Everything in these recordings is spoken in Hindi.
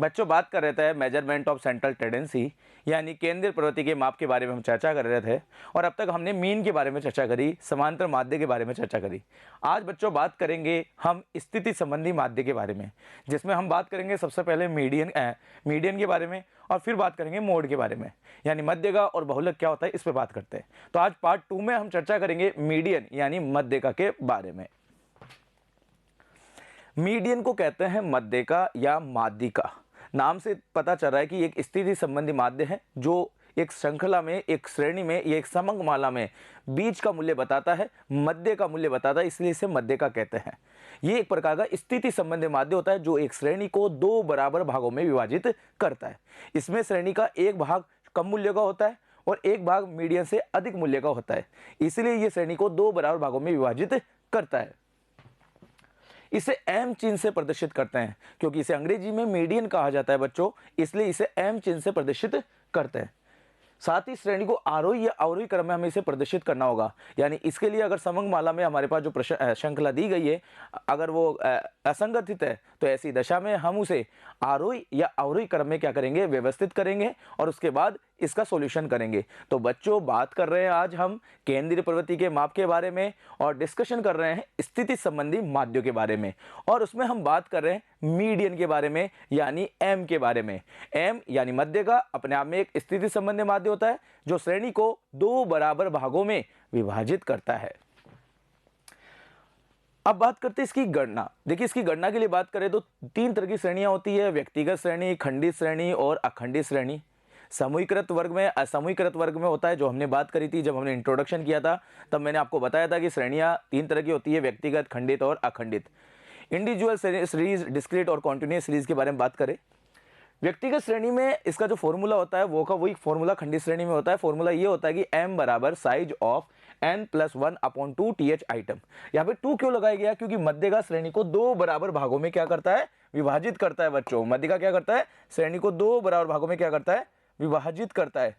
बच्चों बात कर रहे थे मेजरमेंट ऑफ सेंट्रल टेंडेंसी यानी केंद्रीय प्रवृत्ति के माप के बारे में हम चर्चा कर रहे थे और अब तक हमने मीन के बारे में चर्चा करी, समांतर माध्य के बारे में चर्चा करी। आज बच्चों बात करेंगे हम स्थिति संबंधी माध्य के बारे में, जिसमें हम बात करेंगे सबसे पहले मीडियन के बारे में और फिर बात करेंगे मोड के बारे में, यानी मध्यगा और बहुलक क्या होता है इस पर बात करते हैं। तो आज पार्ट 2 में हम चर्चा करेंगे मीडियन यानी मध्यगा के बारे में। मीडियन को कहते हैं मध्यका या माध्यिका। नाम से पता चल रहा है कि एक स्थिति संबंधी माध्य है जो एक श्रृंखला में, एक श्रेणी में या एक समंग माला में बीच का मूल्य बताता है, मध्य का मूल्य बताता है, इसलिए इसे मध्यका कहते हैं। ये एक प्रकार का स्थिति संबंधी माध्य होता है जो एक श्रेणी को 2 बराबर भागों में विभाजित करता है। इसमें श्रेणी का एक भाग कम मूल्य का होता है और एक भाग मीडियन से अधिक मूल्य का होता है, इसलिए ये श्रेणी को 2 बराबर भागों में विभाजित करता है। इसे एम चिन्ह से प्रदर्शित करते हैं क्योंकि इसे अंग्रेजी में मीडियन कहा जाता है बच्चों, इसलिए इसे एम चिन्ह से प्रदर्शित करते हैं। साथ ही श्रेणी को आरोही या अवरोही क्रम में हमें इसे प्रदर्शित करना होगा, यानी इसके लिए अगर समंग माला में हमारे पास जो श्रृंखला दी गई है अगर वो असंगठित है तो ऐसी दशा में हम उसे आरोही या अवरोही क्रम में क्या करेंगे, व्यवस्थित करेंगे और उसके बाद इसका सॉल्यूशन करेंगे। तो बच्चों बात कर रहे हैं आज हम केंद्रीय प्रवृत्ति के माप के बारे में और डिस्कशन कर रहे हैं स्थिति संबंधी माध्यों के बारे में, और उसमें हम बात कर रहे हैं मीडियन के बारे में यानी एम के बारे में। एम यानी मध्य का अपने आप में एक स्थिति संबंधी माध्य होता है जो श्रेणी को 2 बराबर भागों में विभाजित करता है। अब बात करते हैं इसकी गणना। देखिए इसकी गणना के लिए बात करें तो 3 तरह की श्रेणियां होती है, व्यक्तिगत श्रेणी, खंडित श्रेणी और अखंडित श्रेणी। समूहीकृत वर्ग में, असमूहीकृत वर्ग में होता है जो हमने बात करी थी जब हमने इंट्रोडक्शन किया था, तब मैंने आपको बताया था कि श्रेणियां 3 तरह की होती है, व्यक्तिगत, खंडित और अखंडित। इंडिविजुअल सीरीज, डिस्क्रीट और कॉन्टिन्यूअस सीरीज के बारे में बात करें। व्यक्तिगत श्रेणी में इसका जो फॉर्मूला होता है वो का वही फॉर्मूला खंडित श्रेणी में होता है। फॉर्मूला ये होता है कि m बराबर size of n+1/2 th item. यहाँ पे 2 क्यों लगाया गया, क्योंकि मध्यगा श्रेणी को 2 बराबर भागों में क्या करता है, विभाजित करता है बच्चों। मध्यगा क्या करता है, श्रेणी को 2 बराबर भागों में क्या करता है, विभाजित करता है।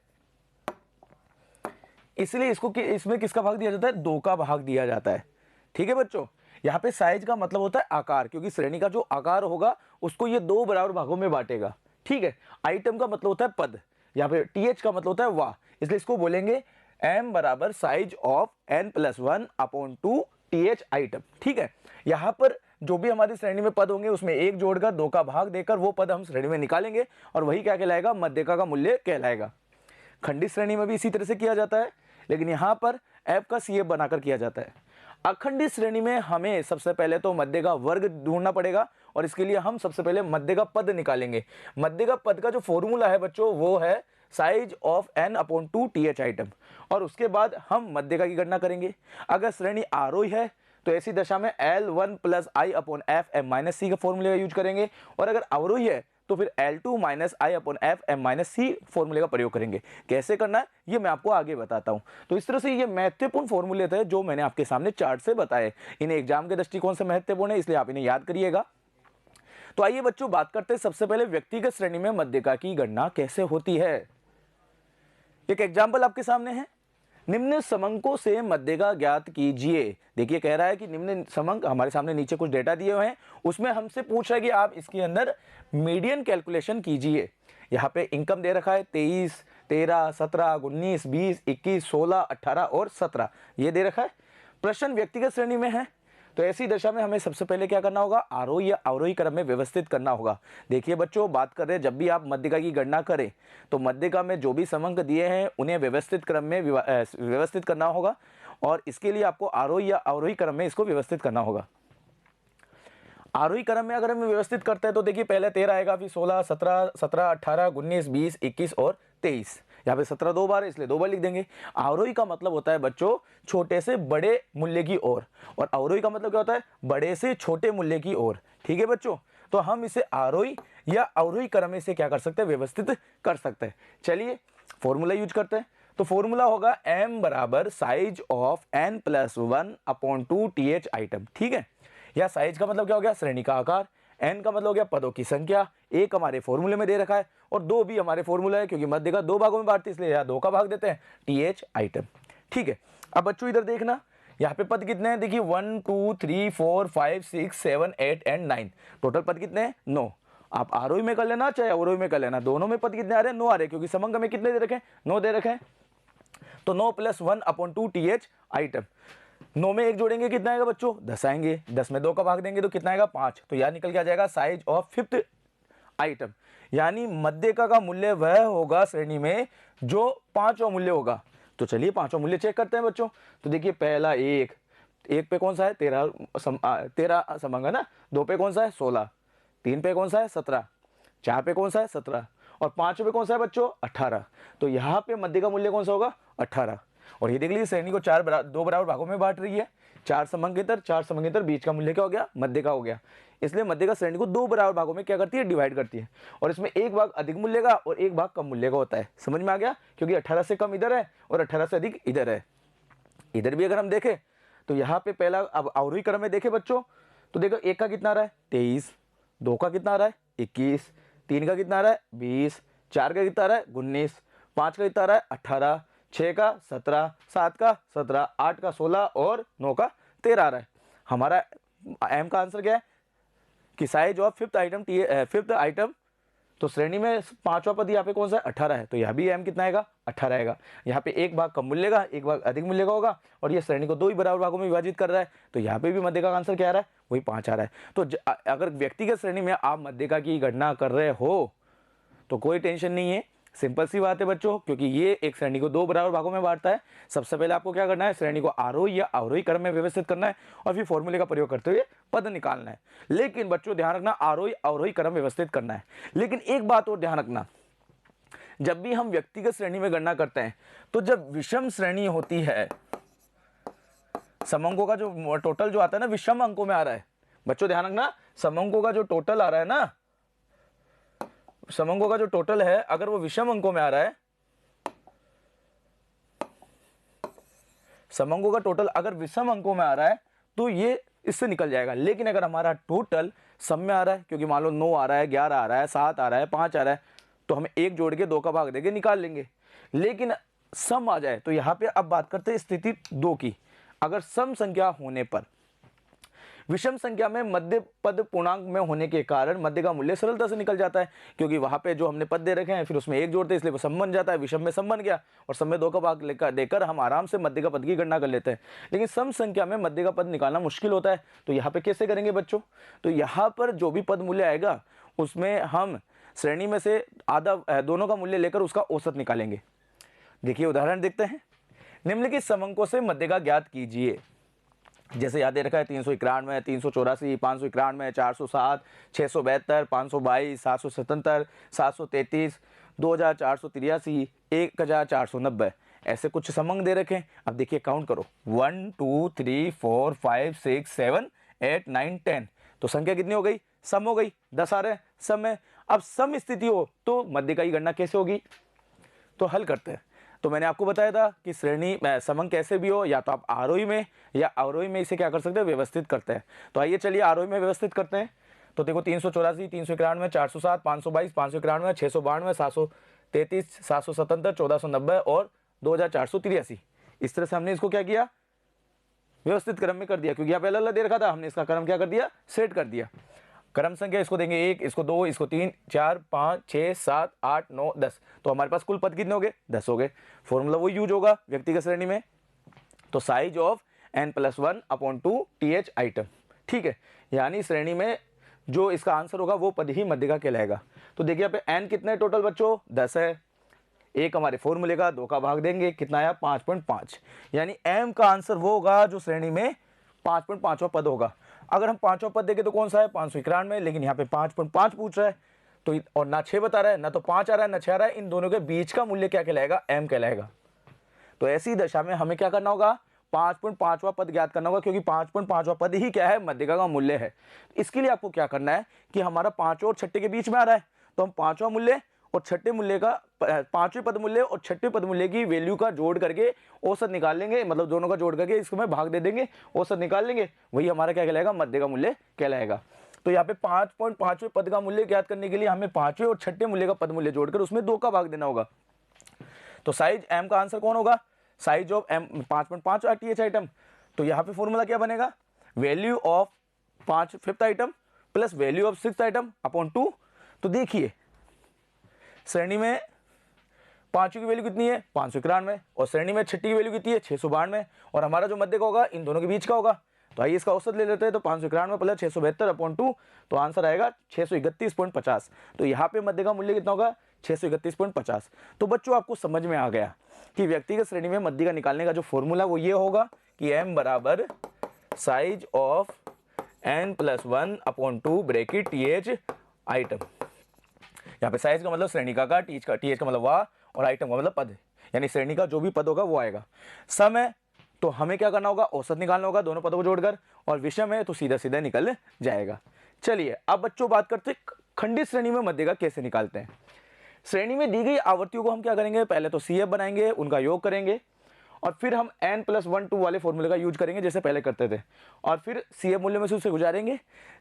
इसलिए इसमें किसका भाग दिया जाता है, 2 का भाग दिया जाता है। ठीक है बच्चों, यहाँ पे साइज का मतलब होता है आकार, क्योंकि श्रेणी का जो आकार होगा उसको ये 2 बराबर भागों में बांटेगा। ठीक है, आइटम का मतलब होता है पद, यहाँ पे th का मतलब होता है वाह, इसलिए इसको बोलेंगे m बराबर size of n+1/2 th item. ठीक है, यहाँ पर जो भी हमारी श्रेणी में पद होंगे उसमें 1 जोड़कर 2 का भाग देकर वो पद हम श्रेणी में निकालेंगे और वही क्या कहलाएगा, मध्यका का मूल्य कहलाएगा। खंडित श्रेणी में भी इसी तरह से किया जाता है, लेकिन यहाँ पर f का CF बनाकर किया जाता है। अखंडित श्रेणी में हमें सबसे पहले तो मध्य का वर्ग ढूंढना पड़ेगा और इसके लिए हम सबसे पहले मध्य का पद निकालेंगे। मध्य का पद का जो फॉर्मूला है बच्चों वो है size of n/2 th item, और उसके बाद हम मध्यका की गणना करेंगे। अगर श्रेणी आरोही है तो ऐसी दशा में L1 + I/f(m-c) का फॉर्मूले का यूज करेंगे, और अगर अवरोही है तो फिर L2 - I/f(m-c) फॉर्मूले का प्रयोग करेंगे। कैसे करना है ये मैं आपको आगे बताता हूं। तो इस तरह से ये महत्वपूर्ण फॉर्मूले थे जो मैंने आपके सामने चार्ट से बताए। इन्हें एग्जाम के दृष्टिकोण से महत्वपूर्ण है, इसलिए आप इन्हें याद करिएगा। तो आइए बच्चों बात करते हैं सबसे पहले व्यक्तिगत श्रेणी में मध्यका की गणना कैसे होती है। एक एग्जाम्पल आपके सामने है, निम्न समंकों से मध्यका ज्ञात कीजिए। देखिए कह रहा है कि निम्न समंक, हमारे सामने नीचे कुछ डेटा दिए हुए हैं, उसमें हमसे पूछ रहा है कि आप इसके अंदर मीडियन कैलकुलेशन कीजिए। यहाँ पे इनकम दे रखा है 23, 13, 17, 19, 20, 21, 16, 18 और 17 ये दे रखा है। प्रश्न व्यक्तिगत श्रेणी में है तो ऐसी दशा में हमें सबसे पहले क्या करना होगा, आरोही या अवरोही क्रम में व्यवस्थित करना होगा। देखिए बच्चों बात कर रहे हैं जब भी आप मध्यका की गणना करें तो मध्यका में जो भी समंक दिए हैं उन्हें व्यवस्थित क्रम में व्यवस्थित करना होगा, और इसके लिए आपको आरोही या अवरोही क्रम में इसको व्यवस्थित करना होगा। आरोही क्रम में अगर हम व्यवस्थित करते हैं तो देखिए पहले 13 आएगा, फिर 16, 17, 18, 19, 20, 21 और 23। यहाँ पे 17 2 बार है इसलिए 2 बार लिख देंगे। आरोही का मतलब होता है बच्चों छोटे से बड़े मूल्य की ओर, और अवरोही का मतलब क्या होता है, बड़े से छोटे मूल्य की ओर। ठीक है बच्चों, तो हम इसे आरोही या अवरोही क्रम में से क्या कर सकते हैं, व्यवस्थित कर सकते हैं। चलिए फॉर्मूला यूज करते हैं। तो फॉर्मूला होगा m बराबर size of n+1/2 th item. ठीक है, या साइज का मतलब क्या हो गया, श्रेणी का आकार, n का मतलब हो गया पदों की संख्या, 1 हमारे फॉर्मूले में दे रखा है और 2 भी हमारे फॉर्मूला है, क्योंकि मध्य का 2 भागों में बांटते इसलिए यहाँ 2 का भाग देते हैं, th आइटम। ठीक है, अब बच्चों इधर देखना, यहाँ पे पद कितने हैं, देखिए 1 2 3 4 5 6 7 8 एंड 9, टोटल पद कितने हैं, 9। आप आरोही में कर लेना चाहे अवरोही में कर लेना, दोनों में पद कितने आ रहे हैं, 9 आ रहे हैं, क्योंकि समंग में कितने दे रखे हैं, 9 दे रखे हैं। तो 9 + 1/2 TH आइटम, 9 में 1 जोड़ेंगे कितना आएगा बच्चों, 10 आएंगे, 10 में 2 का भाग देंगे तो कितना आएगा, 5। तो यहाँ निकल के आ जाएगा साइज ऑफ 5th आइटम, यानी मध्यका का मूल्य वह होगा श्रेणी में जो 5वां मूल्य होगा। तो चलिए 5वां मूल्य चेक करते हैं बच्चों। तो देखिए पहला 1 पे कौन सा है, 13 समंग है ना, 2 पे कौन सा है, 16, 3 पे कौन सा है, 17, 4 पे कौन सा है, 17, और 5 पे कौन सा है बच्चों, 18। तो यहाँ पे मध्य का मूल्य कौन सा होगा, 18। और ये देख लीजिए श्रेणी को 2 बराबर भागों में बांट रही है, 4 समंगेतर, 4 समंगेतर, बीच का मूल्य क्या हो गया, मध्य का हो गया। इसलिए मध्य का श्रेणी को 2 बराबर भागों में क्या करती है, डिवाइड करती है। और इसमें एक भाग अधिक मूल्य का और एक भाग कम मूल्य का होता है। समझ में आ गया, क्योंकि 18 से कम इधर है और 18 से अधिक इधर है। इधर भी अगर हम देखें तो यहाँ पे पहला, अब अवरोही क्रम में देखें बच्चों, तो देखो 1 का कितना आ रहा है, 23, 2 का कितना आ रहा है, 21, 3 का कितना आ रहा है, 20, 4 का कितना आ रहा है, 19, 5 का कितना आ रहा है, 18, 6 का 17, 7 का 17, 8 का 16 और 9 का 13 आ रहा है। हमारा एम का आंसर क्या है कि साइज ऑफ 5th आइटम, तो श्रेणी में 5वां पद यहाँ पे कौन सा है, 18 है, तो यहाँ भी एम कितना आएगा, 18 आएगा। यहाँ पे एक भाग कम मूल्य का, एक भाग अधिक मूल्य का होगा, और ये श्रेणी को 2 ही बराबर भागों में विभाजित कर रहा है, तो यहाँ पे भी मध्यका का आंसर क्या आ रहा है, वही 5 आ रहा है। तो अगर व्यक्तिगत श्रेणी में आप मध्यका की गणना कर रहे हो तो कोई टेंशन नहीं है, सिंपल सी बात है बच्चों, क्योंकि ये एक श्रेणी को 2 बराबर भागों में बांटता है। सबसे पहले आपको क्या करना है, श्रेणी को आरोही या अवरोही क्रम में व्यवस्थित करना है और फिर फॉर्मूले का प्रयोग करते हुए पद निकालना है। लेकिन बच्चों ध्यान रखना, आरोही अवरोही क्रम व्यवस्थित करना है। लेकिन एक बात और ध्यान रखना, जब भी हम व्यक्तिगत श्रेणी में गणना करते हैं तो जब विषम श्रेणी होती है, समंकों का जो टोटल जो आता है ना, विषम अंकों में आ रहा है बच्चों, ध्यान रखना, समंकों का जो टोटल आ रहा है ना, समंकों का जो टोटल है अगर वो विषम अंकों में आ रहा है, समंकों का टोटल अगर विषम अंकों में आ रहा है तो ये इससे निकल जाएगा। लेकिन अगर हमारा टोटल सम में आ रहा है, क्योंकि मान लो 9 आ रहा है, 11 आ रहा है, 7 आ रहा है, 5 आ रहा है, तो हम 1 जोड़ के 2 का भाग देके निकाल लेंगे। लेकिन सम आ जाए तो यहाँ पे अब बात करते हैं स्थिति 2 की। अगर सम संख्या होने पर, विषम संख्या में मध्य पद पूर्णांक में होने के कारण मध्य का मूल्य सरलता से निकल जाता है, क्योंकि वहां पे जो हमने पद दे रखे हैं फिर उसमें 1 जोड़ते हैं, इसलिए वो सम बन जाता है। विषम में सम बन गया और सम में 2 का भाग देकर हम आराम से मध्य का पद की गणना कर लेते हैं। लेकिन सम संख्या में मध्य का पद निकालना मुश्किल होता है, तो यहाँ पे कैसे करेंगे बच्चों, तो यहाँ पर जो भी पद मूल्य आएगा उसमें हम श्रेणी में से आधा, दोनों का मूल्य लेकर उसका औसत निकालेंगे। देखिए उदाहरण देखते हैं, निम्नलिखित समंकों से मध्य का ज्ञात कीजिए। जैसे याद दे रखा है 391, 384, 591, 407, 672, 522, 777, 733, 2483, 1490, ऐसे कुछ समंग दे रखे हैं। अब देखिए काउंट करो, 1 2 3 4 5 6 7 8 9 10, तो संख्या कितनी हो गई, सम हो गई, 10 आ रहे हैं सम में। अब सम स्थिति हो तो मध्य का ही गणना कैसे होगी, तो हल करते हैं। तो मैंने आपको बताया था कि श्रेणी समंग कैसे भी हो, या तो आप आरोही में या अवरोही में इसे क्या कर सकते हैं, व्यवस्थित करते हैं। तो आइए चलिए आरोही में व्यवस्थित करते हैं। तो देखो 384, 391, 407, 522, 591, 692, 733, 777, 1490 और 2483, इस तरह से हमने इसको क्या किया, व्यवस्थित क्रम में कर दिया। क्योंकि यहाँ पे अलग दे रखा था, हमने इसका क्रम क्या कर दिया, सेट कर दिया। क्रम संख्या इसको देंगे 1, इसको 2, इसको 3, 4, 5, 6, 7, 8, 9, 10, तो हमारे पास कुल पद कितने हो गए, 10 हो गए। फॉर्मूला वो यूज होगा व्यक्तिगत श्रेणी में, तो size of n+1/2 TH item, ठीक है। यानी श्रेणी में जो इसका आंसर होगा वो पद ही मध्य का कहलाएगा। तो देखिए यहाँ पे n कितने टोटल बच्चों, 10 है, एक हमारे फॉर्मूले का 2 का भाग देंगे, कितना आया 5.5, यानी m का आंसर वो होगा जो श्रेणी में 5.5वां पद होगा। अगर हम 5वां पद देखें तो कौन सा है, 591, लेकिन यहाँ पे 5.5 पूछ रहा है, तो और ना 6 बता रहा है, ना तो 5 आ रहा है ना 6 आ रहा है, इन दोनों के बीच का मूल्य क्या कहलाएगा, m कहलाएगा। तो ऐसी दशा में हमें क्या करना होगा, 5.5वां पद ज्ञात करना होगा, क्योंकि 5.5वां पद ही क्या है, मध्यका का मूल्य है। इसके लिए आपको क्या करना है कि हमारा 5 और 6 के बीच में आ रहा है, तो हम 5वां मूल्य और 6ठे मूल्य का, 5वें पद मूल्य और 6ठे पद मूल्य की वैल्यू का जोड़ करके औसत निकाल लेंगे, मतलब दोनों का जोड़ करके इसको में भाग दे देंगे, औसत निकाल लेंगे, वही हमारा क्या कहलाएगा, मध्य का मूल्य कहलाएगा। तो यहाँ पे 5.5वें पद का मूल्य ज्ञात करने के लिए हमें 5वें और 6ठे मूल्य का पद मूल्य जोड़कर उसमें 2 का भाग देना होगा। तो साइज m का आंसर कौन होगा, size of m 5.5 TH item. तो यहाँ पे फॉर्मूला क्या बनेगा, value of 5th item plus value of 6th item upon 2, तो देखिए श्रेणी में पांचों की वैल्यू कितनी है 591 और श्रेणी में छठी की वैल्यू कितनी है 692 और हमारा जो मध्य का होगा इन दोनों के बीच का होगा। तो आइए इसका औसत ले लेते हैं। तो 591 प्लस 672/2 तो आंसर आएगा 631.50। तो यहाँ पे मध्य का मूल्य कितना होगा 631.50। तो बच्चों आपको समझ में आ गया कि व्यक्तिगत श्रेणी में मध्य का निकालने का जो फॉर्मूला वो ये होगा कि m बराबर size of n+1/2 bracket th item. यहाँ पे साइज का मतलब श्रेणी का आकार, th का मतलब वाह और आइटम का मतलब पद, यानी श्रेणी का जो भी पद होगा वो आएगा। सम है तो हमें क्या करना होगा औसत निकालना होगा दोनों पदों को जोड़कर, और विषम है तो सीधा सीधा निकल जाएगा। चलिए अब बच्चों बात करते हैं खंडित श्रेणी में मध्य का कैसे निकालते हैं। श्रेणी में दी गई आवर्तियों को हम क्या करेंगे, पहले तो CF बनाएंगे, उनका योग करेंगे और फिर हम n+1/2 वाले फॉर्मूले का यूज करेंगे जैसे पहले करते थे, और फिर CF मूल्य में से उसे गुजारेंगे।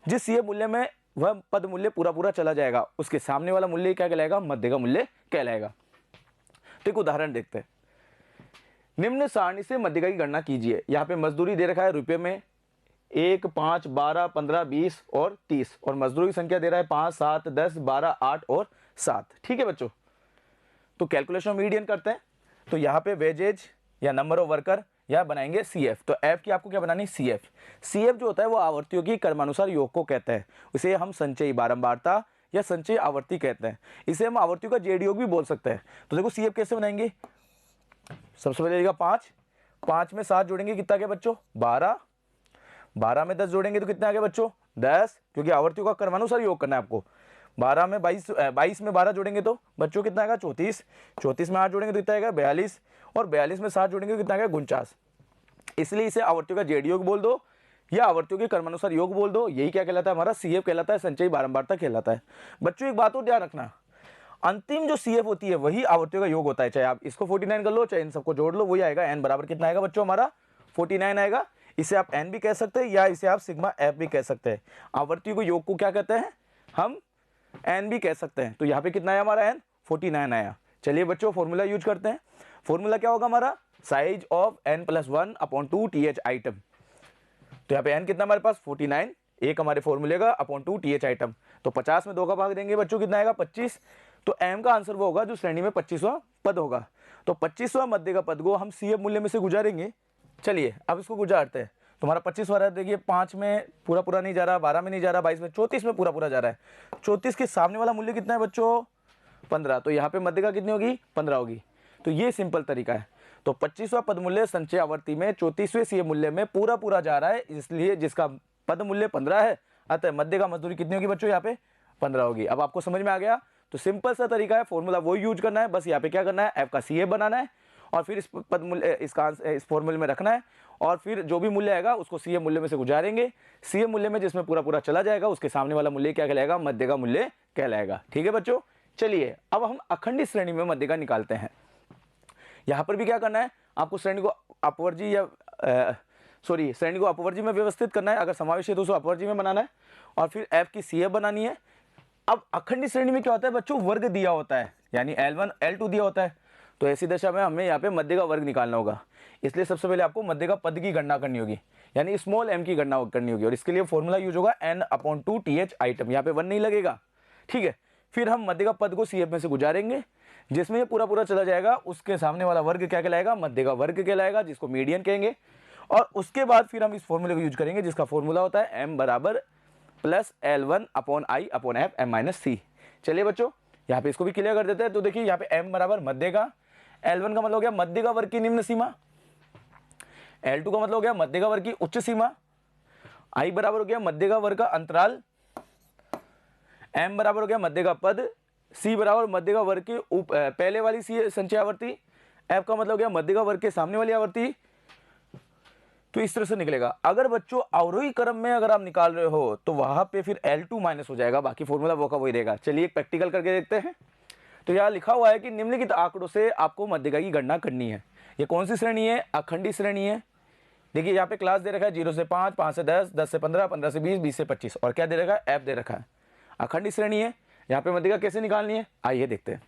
जिस CF मूल्य में वह पद मूल्य पूरा चला जाएगा उसके सामने वाला मूल्य क्या कहलाएगा, मध्य का मूल्य कहलाएगा। तो एक उदाहरण देखते हैं। निम्न सारणी से मध्य की गणना कीजिए। यहाँ पे मजदूरी दे रखा है रुपये में 1, 5, 12, 15, 20 और 30 और मजदूरों की संख्या दे रहा है 5, 7, 10, 12, 8 और 7। ठीक है बच्चों, तो कैलकुलेशन मीडियन करते हैं। तो यहाँ पे वेजेज या नंबर ऑफ वर्कर या बनाएंगे CF। तो F की आपको क्या बनानी CF। CF जो होता है वो आवर्तियों की क्रमानुसार योग को कहता है, इसे हम संचयी बारंबारता या संचयी आवर्ती कहते हैं। इसे हम आवर्तियों का जेड योग भी बोल सकते हैं। तो देखो CF कैसे बनाएंगे, सबसे पहले देगा 5 में 7 जोड़ेंगे कितना गया बच्चों 12 में 10 जोड़ेंगे तो कितना आ गया बच्चों 10, क्योंकि आवर्तियों का क्रमानुसार योग करना है आपको। 12 में 22 में 12 जोड़ेंगे तो बच्चों कितना आएगा 34 में 8 जोड़ेंगे तो कितना आएगा 42 और 42 में 7 जोड़ेंगे तो कितना आएगा 49। इसलिए इसे आवर्तियों का जेड योग बोल दो या आवर्तियों के क्रमानुसार योग बोल दो। यही क्या कहलाता है हमारा CF कहलाता है, संचयी बारंबारता कहलाता है। बच्चों एक बात और ध्यान रखना, अंतिम जो CF होती है वही आवर्तियों का योग होता है। चाहे आप इसको 49 कर लो चाहे इन सबको जोड़ लो, वही आएगा। n बराबर कितना आएगा बच्चों हमारा 49 आएगा। इसे आप n भी कह सकते हैं या इसे आप सिग्मा f भी कह सकते हैं। आवर्तियों को योग को क्या कहते हैं हम n भी कह सकते हैं। तो यहाँ पे कितना आया हमारा n 49 आया। चलिए बच्चों फॉर्मूला यूज करते हैं। फॉर्मूला क्या होगा हमारा size of n+1/2 th item. तो यहाँ पे n कितना हमारे पास 49, एक हमारे फॉर्मूले का /2 th आइटम। तो 50 में 2 का भाग देंगे बच्चों कितना आएगा 25। तो m का आंसर वो होगा जो श्रेणी में 25वां पद होगा। तो 25वां मध्य का पद को हम CF मूल्य में से गुजारेंगे। चलिए अब इसको गुजारते हैं। तुम्हारा 25वां रहा, देखिए 5 में पूरा नहीं जा रहा, 12 में नहीं जा रहा, 22 में, 34 में पूरा जा रहा है। 34 के सामने वाला मूल्य कितना है बच्चों 15। तो यहाँ पे मध्य का कितनी होगी 15 होगी। तो ये सिंपल तरीका है। तो 25वां पद मूल्य संचय आवर्ती में 34वें CF मूल्य में पूरा जा रहा है, इसलिए जिसका पद मूल्य 15 है अतः मध्य का मजदूरी कितनी होगी बच्चों यहाँ पे 15 होगी। अब आपको समझ में आ गया। तो सिंपल सा तरीका है, फॉर्मूला वो यूज करना है, बस यहाँ पे क्या करना है F का CF बनाना है और फिर इस पद मूल्य इस फॉर्मूले में रखना है और फिर जो भी मूल्य आएगा उसको CF मूल्य में से गुजारेंगे। CF मूल्य में जिसमें पूरा चला जाएगा उसके सामने वाला मूल्य क्या कहलाएगा मध्य का मूल्य कहलाएगा। ठीक है बच्चों, चलिए अब हम अखंडित श्रेणी में मध्य का निकालते हैं। यहाँ पर भी क्या करना है आपको श्रेणी को अपवर्जी या श्रेणी को अपवर्जी में व्यवस्थित करना है। अगर समावेश है तो उसको अपवर्जी में बनाना है और फिर F की CF बनानी है। अब अखंडित श्रेणी में क्या होता है बच्चों वर्ग दिया होता है, यानी L1 L2 दिया होता है। तो ऐसी दशा में हमें यहाँ पे मध्य का वर्ग निकालना होगा। इसलिए सबसे पहले आपको मध्य का पद की गणना करनी होगी, यानी स्मॉल m की गणना करनी होगी और इसके लिए फॉर्मूला यूज होगा n/2 th आइटम। यहाँ पे 1 नहीं लगेगा। ठीक है, फिर हम मध्य का पद को CF में से गुजारेंगे, जिसमें ये पूरा चला जाएगा उसके सामने वाला वर्ग क्या कहलाएगा मध्य का वर्ग कहलाएगा, जिसको मीडियन कहेंगे। और उसके बाद फिर हम इस फॉर्मूले को यूज करेंगे जिसका फॉर्मूला होता है m बराबर प्लस L1/I/f m-c। चलिए बच्चों यहाँ पे इसको भी क्लियर कर देते हैं। तो देखिए यहाँ पे m बराबर मध्य का, L1 का मतलब हो गया मध्य का वर्ग की निम्न सीमा, L2 का मतलब हो गया मध्य का वर्ग की उच्च सीमा, I बराबर हो गया मध्य का वर्ग का अंतराल, M बराबर हो गया मध्य का पद, C बराबर मध्य का वर्ग की पहले वाली संचय आवर्ती, F का मतलब हो गया मध्य का वर्ग के सामने वाली आवर्ती। तो इस तरह से निकलेगा। अगर बच्चों अवरोही क्रम में अगर आप निकाल रहे हो तो वहां पे फिर L2 माइनस हो जाएगा, बाकी फॉर्मूला वो का वही रहेगा। चलिए एक प्रैक्टिकल करके देखते हैं। तो यहाँ लिखा हुआ है कि निम्नलिखित आंकड़ों से आपको मध्यका की गणना करनी है। ये कौन सी श्रेणी है अखंडी श्रेणी है। देखिए यहाँ पे क्लास दे रखा है 0 से 5, 5 से 10, 10 से 15, 15 से 20, 20 से 25 और क्या दे रखा है F दे रखा है। अखंडी श्रेणी है। यहाँ पे मध्यका कैसे निकालनी है आइए देखते हैं।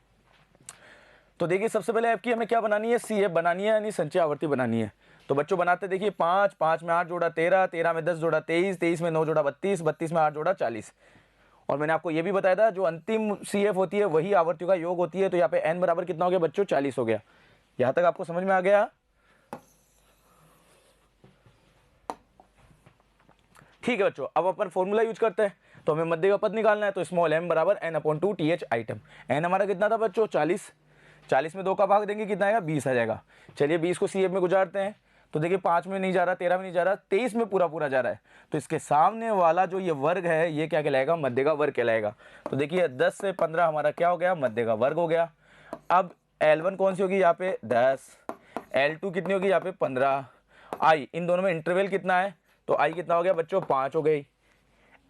तो देखिए सबसे पहले F की हमें क्या बनानी है CF बनानी है, यानी संचय आवर्ती बनानी है। तो बच्चों बनाते देखिए 5 में 8 जोड़ा 13, 13 में 10 जोड़ा 23, 23 में 9 जोड़ा 32, 32 में 8 जोड़ा 40 और मैंने आपको ये भी बताया था जो अंतिम CF होती है वही आवर्तियों का योग होती है। तो यहाँ पे n बराबर कितना हो गया बच्चों, 40 हो गया। यहाँ तक आपको समझ में आ गया? ठीक है बच्चों, अब अपन फॉर्मूला यूज करते हैं। तो हमें मध्य का पद निकालना है, तो स्मॉल m बराबर n/2 TH आइटम। n हमारा कितना था बच्चों, 40। 40 में 2 का भाग देंगे कितना आएगा, 20 आ जाएगा। चलिए 20 को CF में गुजारते हैं, तो देखिए 5 में नहीं जा रहा, 13 में नहीं जा रहा, 23 में पूरा पूरा जा रहा है। तो इसके सामने वाला जो ये वर्ग है ये क्या कहलाएगा, मध्य का वर्ग कहलाएगा। तो देखिए 10 से 15 हमारा क्या हो गया, मध्य का वर्ग हो गया। अब L1 कौन सी होगी यहाँ पे, 10। L2 कितनी होगी यहाँ पे, 15। I इन दोनों में इंटरवल कितना है, तो I कितना हो गया बच्चों, 5 हो गई।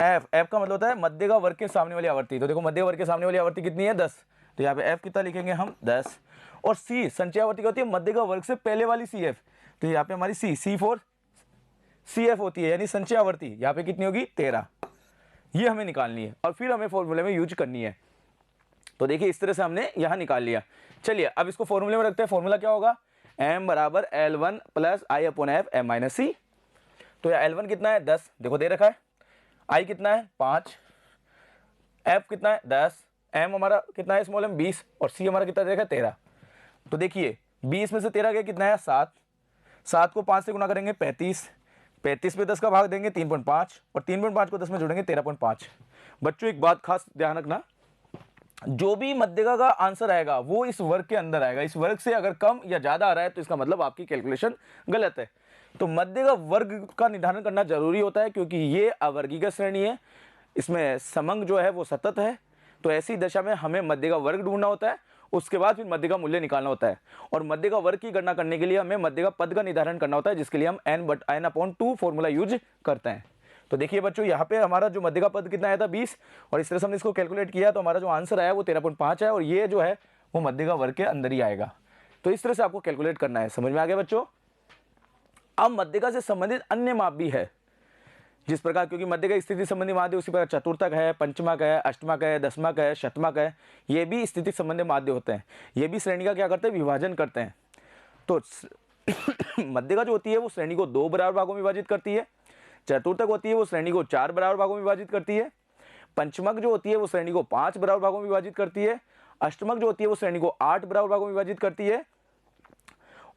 F का मतलब होता है मध्य का वर्ग के सामने वाली आवर्ती। तो देखो मध्य वर्ग के सामने वाली आवर्ती कितनी है, 10। तो यहाँ पे F कितना लिखेंगे हम, 10। और C संचय आवर्ती क्या होती है, मध्य का वर्ग से पहले वाली CF। तो यहाँ पे हमारी C फॉर CF होती है, यानी संचय आवर्ती यहाँ पे कितनी होगी, 13। ये हमें निकालनी है और फिर हमें फॉर्मूले में यूज करनी है। तो देखिए इस तरह से हमने यहाँ निकाल लिया। चलिए अब इसको फॉर्मूले में रखते हैं। फॉर्मूला क्या होगा, m बराबर L1 प्लस I/F m-c। तो यह L1 कितना है, 10, देखो दे रखा है। I कितना है, 5। F कितना है, 10। m हमारा कितना है, स्मॉल m 20। और C हमारा कितना दे रखा है, 13। तो देखिए 20 में से 13 गया कितना है, 7। 7 को 5 से गुना करेंगे 35। 35 पे 10 का भाग देंगे 3.5 और 3.5 को 10 में जोड़ेंगे 13.5। बच्चों एक बात खास ध्यान रखना, जो भी मध्यका का आंसर आएगा वो इस वर्ग के अंदर आएगा। इस वर्ग से अगर कम या ज्यादा आ रहा है तो इसका मतलब आपकी कैलकुलेशन गलत है। तो मध्य का वर्ग का निर्धारण करना जरूरी होता है, क्योंकि ये अवर्गीय श्रेणी है, इसमें समंग जो है वो सतत है। तो ऐसी दशा में हमें मध्य का वर्ग ढूंढना होता है, उसके बाद फिर मध्य का मूल्य निकालना होता है। और मध्य का वर्ग की गणना करने के लिए हमें मध्य का पद का निर्धारण करना होता है, जिसके लिए हम n/2 फॉर्मूला यूज करते हैं। तो देखिए बच्चों यहाँ पे हमारा जो मध्य का पद कितना आया था, 20। और इस तरह से हमने इसको कैलकुलेट किया तो हमारा जो आंसर आया वो 13.5 है। और ये जो है वो मध्य का वर्ग के अंदर ही आएगा। तो इस तरह से आपको कैलकुलेट करना है। समझ में आ गया बच्चों? अब मध्यका से संबंधित अन्य माप भी है, जिस प्रकार, क्योंकि मध्य का स्थिति संबंधी माध्य उसी प्रकार चतुर्थक है, पंचमक है, अष्टमक है, दसमक है, शतमक है, ये भी स्थिति संबंधी माध्य होते हैं। ये भी श्रेणी का क्या करते हैं, विभाजन करते हैं। तो मध्यका जो होती है वो श्रेणी को 2 बराबर भागों में विभाजित करती है। चतुर्थक होती है वो श्रेणी को 4 बराबर भागों में विभाजित करती है। पंचमक जो होती है वो श्रेणी को 5 बराबर भागों में विभाजित करती है। अष्टमक जो होती है वो श्रेणी को 8 बराबर भागों में विभाजित करती है।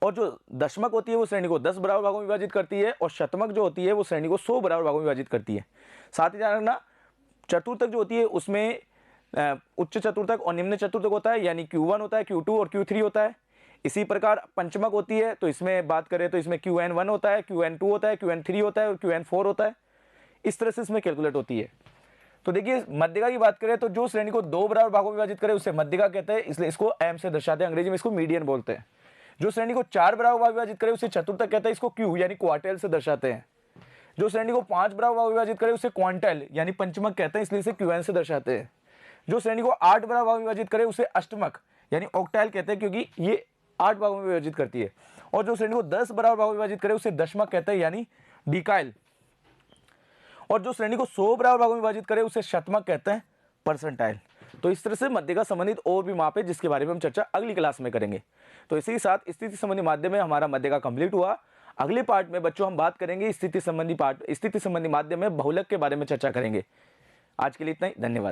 और जो दशमक होती है वो श्रेणी को 10 बराबर भागों में विभाजित करती है। और शतमक जो होती है वो श्रेणी को 100 बराबर भागों में विभाजित करती है। साथ ही ध्यान रखना, चतुर्थक जो होती है उसमें उच्च चतुर्थक और निम्न चतुर्थक होता है, यानी Q1 होता है, Q2 और Q3 होता है। इसी प्रकार पंचमक होती है तो इसमें बात करें तो इसमें Qn1 होता है, Qn2 होता है, Qn3 होता है और Qn4 होता है। इस तरह से इसमें कैलकुलेट होती है। तो देखिए मध्यका की बात करें तो जो श्रेणी को 2 बराबर भागों में विभाजित करे उसे मध्यका कहते हैं, इसलिए इसको m से दर्शाते हैं। अंग्रेजी में इसको मीडियन बोलते हैं। जो श्रेणी को 4 बराबर भाग विभाजित करे उसे चतुर्थक कहते हैं, इसको Q यानी क्वार्टाइल से दर्शाते हैं। जो श्रेणी को 5 बराबर भाग विभाजित करे उसे क्वांटाइल यानी पंचमक कहते हैं, इसलिए इसे Qn से दर्शाते हैं। जो श्रेणी को 8 बराबर भाग विभाजित करे उसे अष्टमक यानी ऑक्टाइल कहते हैं, क्योंकि ये 8 भागों में विभाजित करती है। और जो श्रेणी को 10 बराबर भाग विभाजित करे उसे दशमक कहते हैं, यानी डिकाइल। और जो श्रेणी को 100 बराबर भागों में विभाजित करे उसे शतमक कहते हैं, परसेंटाइल। तो इस तरह से मध्य का संबंधित और भी माप है, जिसके बारे में हम चर्चा अगली क्लास में करेंगे। तो इसी के साथ स्थिति संबंधी माध्यम में हमारा मध्य का कंप्लीट हुआ। अगले पार्ट में बच्चों हम बात करेंगे स्थिति संबंधी माध्यम में बहुलक के बारे में चर्चा करेंगे। आज के लिए इतना ही, धन्यवाद।